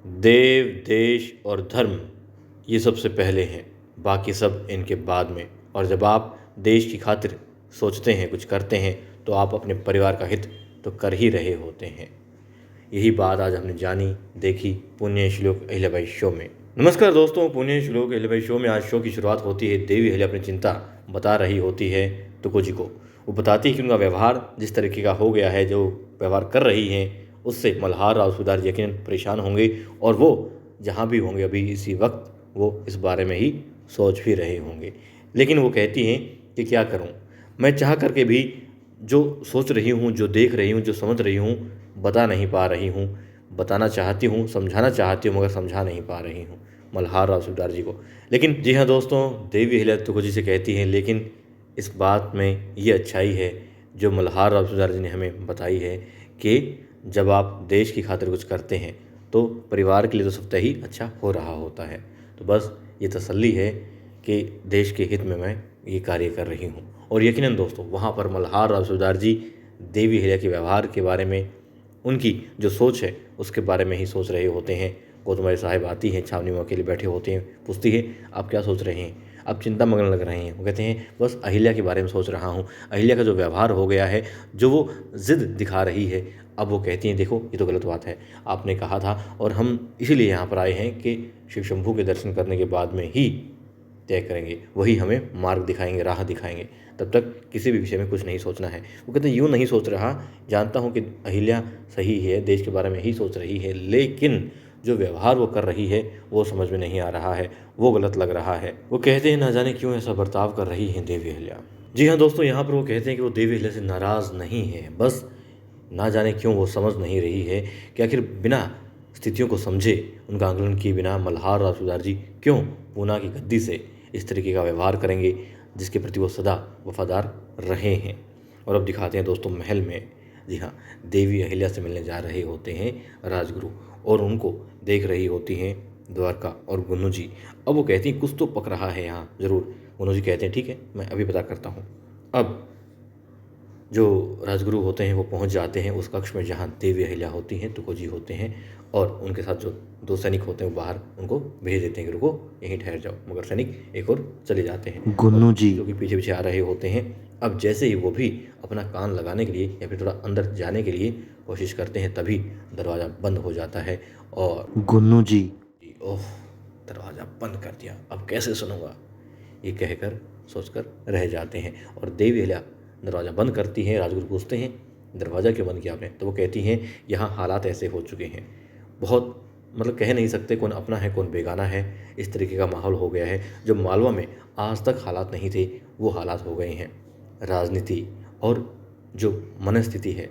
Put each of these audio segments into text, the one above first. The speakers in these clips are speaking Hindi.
देव, देश और धर्म ये सबसे पहले हैं, बाकी सब इनके बाद में। और जब आप देश की खातिर सोचते हैं, कुछ करते हैं, तो आप अपने परिवार का हित तो कर ही रहे होते हैं। यही बात आज हमने जानी, देखी पुण्य श्लोक अहिल्याबाई शो में। नमस्कार दोस्तों, पुण्य श्लोक अहिल्याबाई शो में आज शो की शुरुआत होती है। देवी अहिल्या अपनी चिंता बता रही होती है तुकोजी को। वो बताती है कि उनका व्यवहार जिस तरीके का हो गया है, जो व्यवहार कर रही हैं, उससे मल्हार राव सूबेदार यकीनन परेशान होंगे और वो जहाँ भी होंगे अभी इसी वक्त वो इस बारे में ही सोच भी रहे होंगे। लेकिन वो कहती हैं कि क्या करूँ, मैं चाह करके भी जो सोच रही हूँ, जो देख रही हूँ, जो समझ रही हूँ, बता नहीं पा रही हूँ। बताना चाहती हूँ, समझाना चाहती हूँ, मगर समझा नहीं पा रही हूँ मल्हार राव सूबेदार जी को। लेकिन जी हाँ दोस्तों, देवी अहिल्या तुकोजी से कहती हैं, लेकिन इस बात में ये अच्छाई है जो मल्हार राव सूबेदार जी ने हमें बताई है कि जब आप देश की खातिर कुछ करते हैं तो परिवार के लिए तो स्वतः ही अच्छा हो रहा होता है। तो बस ये तसल्ली है कि देश के हित में मैं ये कार्य कर रही हूँ। और यकीनन दोस्तों, वहाँ पर मल्हार राव सूबेदार जी देवी अहिल्या के व्यवहार के बारे में, उनकी जो सोच है उसके बारे में ही सोच रहे होते हैं। कोतवाली साहब आती हैं, छावनी में अकेले बैठे होते हैं, पूछती है आप क्या सोच रहे हैं, आप चिंता मग्न लग रहे हैं। वो कहते हैं बस अहिल्या के बारे में सोच रहा हूँ। अहिल्या का जो व्यवहार हो गया है, जो वो ज़िद दिखा रही है, अब वो कहती हैं देखो ये तो गलत बात है, आपने कहा था और हम इसीलिए यहाँ पर आए हैं कि शिव शंभू के दर्शन करने के बाद में ही तय करेंगे, वही हमें मार्ग दिखाएंगे, राह दिखाएंगे। तब तक किसी भी विषय में कुछ नहीं सोचना है। वो कहते हैं यूँ नहीं सोच रहा, जानता हूँ कि अहिल्या सही है, देश के बारे में ही सोच रही है, लेकिन जो व्यवहार वो कर रही है वो समझ में नहीं आ रहा है, वो गलत लग रहा है। वो कहते हैं ना जाने क्यों ऐसा बर्ताव कर रही हैं देवी अहिल्या। जी हाँ दोस्तों, यहाँ पर वो कहते हैं कि वो देवी अहिल्या से नाराज़ नहीं है, बस ना जाने क्यों वो समझ नहीं रही है कि आखिर बिना स्थितियों को समझे, उनका आकलन किए बिना मल्हार राव सूबेदार जी क्यों पूना की गद्दी से इस तरीके का व्यवहार करेंगे जिसके प्रति वो सदा वफादार रहे हैं। और अब दिखाते हैं दोस्तों महल में। जी हाँ, देवी अहिल्या से मिलने जा रहे होते हैं राजगुरु और उनको देख रही होती हैं द्वारका और गुन्नू जी। अब वो कहती हैं कुछ तो पक रहा है यहाँ ज़रूर। गुन्नू जी कहते हैं ठीक है, मैं अभी पता करता हूँ। अब जो राजगुरु होते हैं वो पहुंच जाते हैं उस कक्ष में जहां देवी अहिल्या होती हैं, तुकोजी होते हैं और उनके साथ जो दो सैनिक होते हैं वो बाहर उनको भेज देते हैं कि रुको यहीं ठहर जाओ, मगर सैनिक एक और चले जाते हैं। गुन्नू जी जो कि पीछे पीछे आ रहे होते हैं। अब जैसे ही वो भी अपना कान लगाने के लिए या फिर थोड़ा अंदर जाने के लिए कोशिश करते हैं, तभी दरवाज़ा बंद हो जाता है और गुन्नू जी ओह, दरवाज़ा बंद कर दिया, अब कैसे सुनूंगा, ये कहकर सोचकर रह जाते हैं। और देवी अहिल्या दरवाज़ा बंद करती हैं। राजगुरु पूछते हैं दरवाज़ा क्यों बंद किया आपने, तो वो कहती हैं यहाँ हालात ऐसे हो चुके हैं, बहुत मतलब कह नहीं सकते कौन अपना है कौन बेगाना है, इस तरीके का माहौल हो गया है। जो मालवा में आज तक हालात नहीं थे वो हालात हो गए हैं। राजनीति और जो मनस्थिति है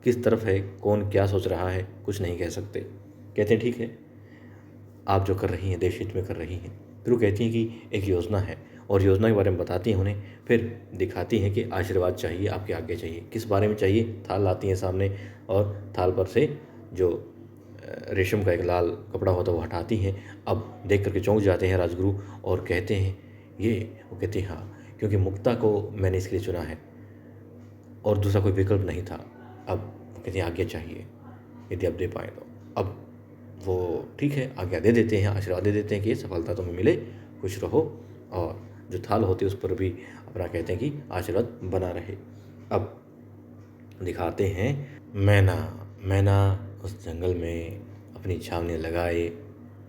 किस तरफ है, कौन क्या सोच रहा है, कुछ नहीं कह सकते। कहते हैं ठीक है, आप जो कर रही हैं देश हित में कर रही हैं। फिर वो कहती हैं कि एक योजना है और योजना के बारे में बताती हैं उन्हें, फिर दिखाती हैं कि आशीर्वाद चाहिए, आपके आगे चाहिए। किस बारे में चाहिए, थाल लाती हैं सामने और थाल पर से जो रेशम का एक लाल कपड़ा होता है वो हटाती हैं। अब देख करके चौंक जाते हैं राजगुरु और कहते हैं ये, वो कहते हैं हाँ, क्योंकि मुक्ता को मैंने इसके लिए चुना है और दूसरा कोई विकल्प नहीं था। अब वो कहते हैं आज्ञा चाहिए, यदि आप दे पाएँ तो। अब वो ठीक है, आज्ञा दे देते हैं, आशीर्वाद दे देते हैं कि सफलता तुम्हें मिले, खुश रहो, और जो थाल होती है उस पर भी अपना कहते हैं कि आशीर्वाद बना रहे। अब दिखाते हैं मैना। मैना उस जंगल में अपनी छावनी लगाए,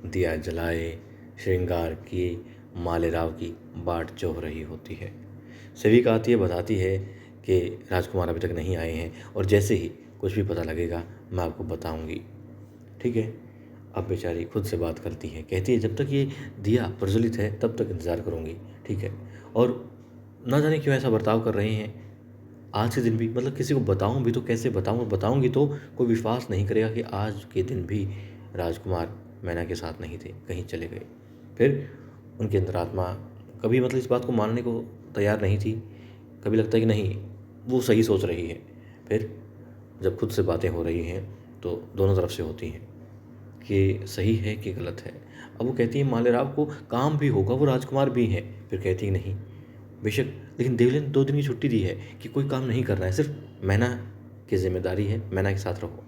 दिया जलाए, श्रृंगार किए, मालेराव की बाट चोह रही होती है। सेविका आती है, बताती है कि राजकुमार अभी तक नहीं आए हैं और जैसे ही कुछ भी पता लगेगा मैं आपको बताऊंगी। ठीक है। अब बेचारी खुद से बात करती है, कहती है जब तक ये दिया प्रज्वलित है तब तक इंतज़ार करूँगी, ठीक है। और ना जाने क्यों ऐसा बर्ताव कर रहे हैं आज के दिन भी, मतलब किसी को बताऊँ भी तो कैसे बताऊँ, बताऊँगी तो कोई विश्वास नहीं करेगा कि आज के दिन भी राजकुमार मैना के साथ नहीं थे, कहीं चले गए। फिर उनकी अंतरात्मा कभी मतलब इस बात को मानने को तैयार नहीं थी, कभी लगता है कि नहीं वो सही सोच रही है। फिर जब खुद से बातें हो रही हैं तो दोनों तरफ से होती हैं कि सही है कि गलत है। अब वो कहती है मालेराव को काम भी होगा, वो राजकुमार भी हैं। फिर कहती है नहीं बेशक, लेकिन देवले ने 2 दिन की छुट्टी दी है कि कोई काम नहीं करना है, सिर्फ मैना की जिम्मेदारी है, मैना के साथ रहो।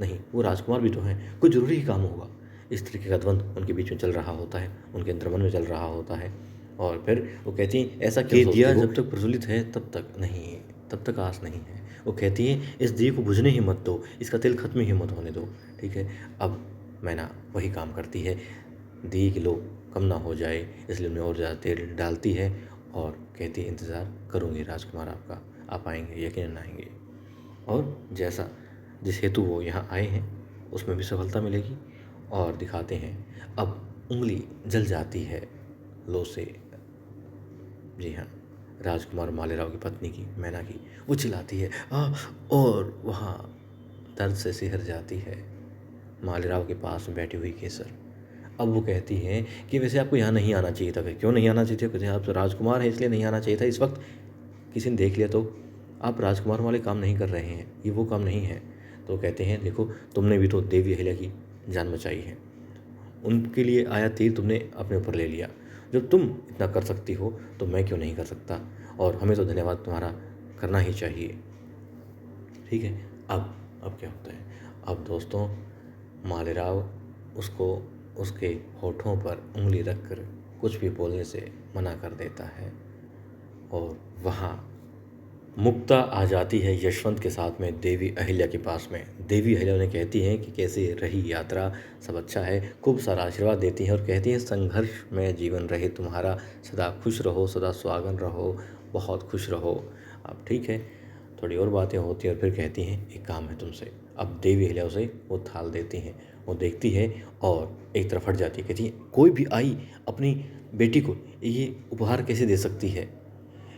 नहीं, वो राजकुमार भी तो हैं, कोई ज़रूरी ही काम होगा। इस तरीके का द्वंद्व उनके बीच में चल रहा होता है, उनके अंतर्मन में चल रहा होता है। और फिर वो कहती हैं ऐसा क्यों सोचती हो? दिया जब तक प्रज्वलित है तब तक नहीं, तब तक आस नहीं है। वो कहती हैं इस दिए को बुझने ही मत दो, इसका तेल खत्म ही मत होने दो। ठीक है, अब मैना वही काम करती है, दिए की लो कम ना हो जाए इसलिए उन्हें और ज़्यादा तेल डालती है और कहती है इंतज़ार करूँगी राजकुमार आपका, आप आएंगे, यकीनन आएंगे। और जैसा जिस हेतु वो यहाँ आए हैं उसमें भी सफलता मिलेगी। और दिखाते हैं अब उंगली जल जाती है लो से, जी हाँ, राजकुमार मालेराव की पत्नी की, मैना की। वो चिल्लाती है और वहाँ दर्द से सिहर जाती है मालेराव के पास में बैठी हुई केसर। अब वो कहती है कि वैसे आपको यहाँ नहीं आना चाहिए था। फिर क्यों नहीं आना चाहिए था? कहते हैं आप राजकुमार हैं इसलिए नहीं आना चाहिए था। इस वक्त किसी ने देख लिया तो आप राजकुमार वाले काम नहीं कर रहे हैं, ये वो काम नहीं है। तो कहते हैं देखो तुमने भी तो देवी अहिल्या की जान बचाई है, उनके लिए आया तीर तुमने अपने ऊपर ले लिया। जब तुम इतना कर सकती हो तो मैं क्यों नहीं कर सकता, और हमें तो धन्यवाद तुम्हारा करना ही चाहिए। ठीक है, अब क्या होता है? अब दोस्तों मालेराव उसको उसके होठों पर उंगली रखकर कुछ भी बोलने से मना कर देता है और वहाँ मुक्ता आ जाती है यशवंत के साथ में देवी अहिल्या के पास में। देवी अहिल्या उन्हें कहती हैं कि कैसे रही यात्रा, सब अच्छा है, खूब सारा आशीर्वाद देती हैं और कहती हैं संघर्ष में जीवन रहे तुम्हारा, सदा खुश रहो, सदा सुहागन रहो, बहुत खुश रहो। अब ठीक है, थोड़ी और बातें होती हैं और फिर कहती हैं एक काम है तुमसे। अब देवी अहिल्या उसे वो थाल देती हैं, वो देखती है और एक तरफ हट जाती है। कहती है कोई भी आई अपनी बेटी को ये उपहार कैसे दे सकती है,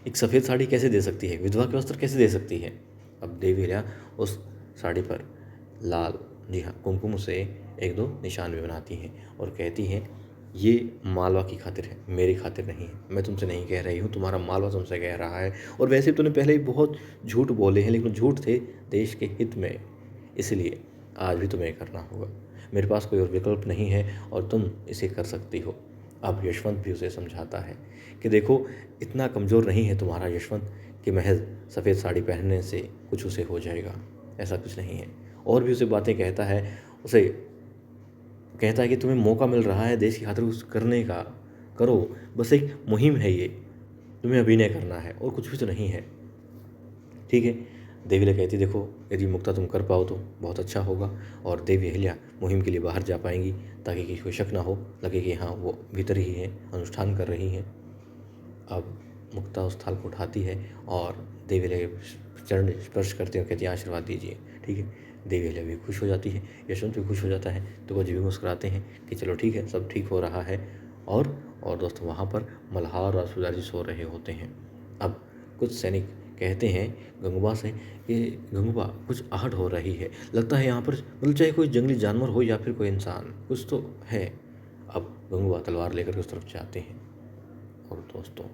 एक सफ़ेद साड़ी कैसे दे सकती है, विधवा के वस्त्र कैसे दे सकती है। अब देवी अहिल्या उस साड़ी पर लाल, जी हाँ, कुमकुम से एक दो निशान भी बनाती हैं और कहती हैं ये मालवा की खातिर है, मेरी खातिर नहीं है। मैं तुमसे नहीं कह रही हूँ, तुम्हारा मालवा तुमसे कह रहा है। और वैसे भी तुमने पहले ही बहुत झूठ बोले हैं, लेकिन झूठ थे देश के हित में, इसलिए आज भी तुम्हें करना होगा। मेरे पास कोई और विकल्प नहीं है और तुम इसे कर सकती हो। अब यशवंत भी उसे समझाता है कि देखो इतना कमज़ोर नहीं है तुम्हारा यशवंत कि महज सफ़ेद साड़ी पहनने से कुछ उसे हो जाएगा, ऐसा कुछ नहीं है। और भी उसे बातें कहता है, उसे कहता है कि तुम्हें मौका मिल रहा है देश की खातिर कुछ करने का, करो, बस एक मुहिम है ये, तुम्हें अभिनय करना है और कुछ भी तो नहीं है। ठीक है, देवी अहिल्या कहती देखो यदि मुक्ता तुम कर पाओ तो बहुत अच्छा होगा। और देवी अहिल्या मुहिम के लिए बाहर जा पाएंगी ताकि किसी को शक ना हो, लगे कि हाँ वो भीतर ही हैं, अनुष्ठान कर रही हैं। अब मुक्ता उस थाल को उठाती है और देवी अहिल्या के चरण स्पर्श करते हुए कहती है आशीर्वाद दीजिए। ठीक है, देवी अहिल्या भी खुश हो जाती है, यशवंत भी खुश हो जाता है, तो वो जी भी मुस्कुराते हैं कि चलो ठीक है, सब ठीक हो रहा है। और दोस्तों वहाँ पर मल्हार और सूबेदार जी सो रहे होते हैं। अब कुछ सैनिक कहते हैं गंगूबा से कि गंगूबा कुछ आहट हो रही है, लगता है यहाँ पर मतलब चाहे कोई जंगली जानवर हो या फिर कोई इंसान, कुछ तो है। अब गंगूबा तलवार लेकर उस तरफ जाते हैं और दोस्तों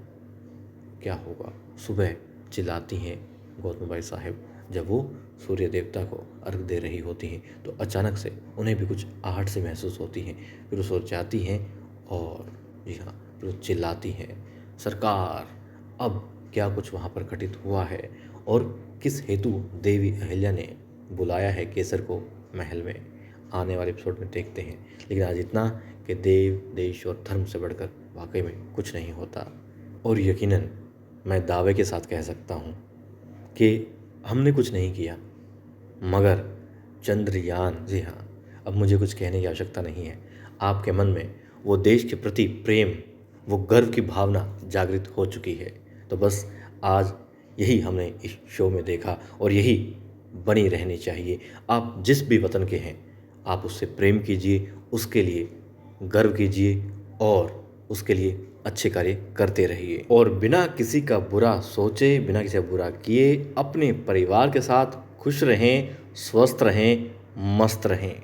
क्या होगा, सुबह चिल्लाती हैं गौतमीबाई साहब जब वो सूर्य देवता को अर्घ दे रही होती हैं, तो अचानक से उन्हें भी कुछ आहट से महसूस होती है। फिर वो सो जाती हैं और जी हाँ, फिर वो चिल्लाती हैं सरकार अब क्या कुछ वहाँ पर घटित हुआ है और किस हेतु देवी अहिल्या ने बुलाया है केसर को महल में। आने वाले एपिसोड में देखते हैं। लेकिन आज इतना कि देव, देश और धर्म से बढ़कर वाकई में कुछ नहीं होता। और यकीनन मैं दावे के साथ कह सकता हूँ कि हमने कुछ नहीं किया, मगर चंद्रयान, जी हाँ, अब मुझे कुछ कहने की आवश्यकता नहीं है, आपके मन में वो देश के प्रति प्रेम, वो गर्व की भावना जागृत हो चुकी है। तो बस आज यही हमने इस शो में देखा और यही बनी रहनी चाहिए। आप जिस भी वतन के हैं आप उससे प्रेम कीजिए, उसके लिए गर्व कीजिए और उसके लिए अच्छे कार्य करते रहिए और बिना किसी का बुरा सोचे, बिना किसी का बुरा किए अपने परिवार के साथ खुश रहें, स्वस्थ रहें, मस्त रहें।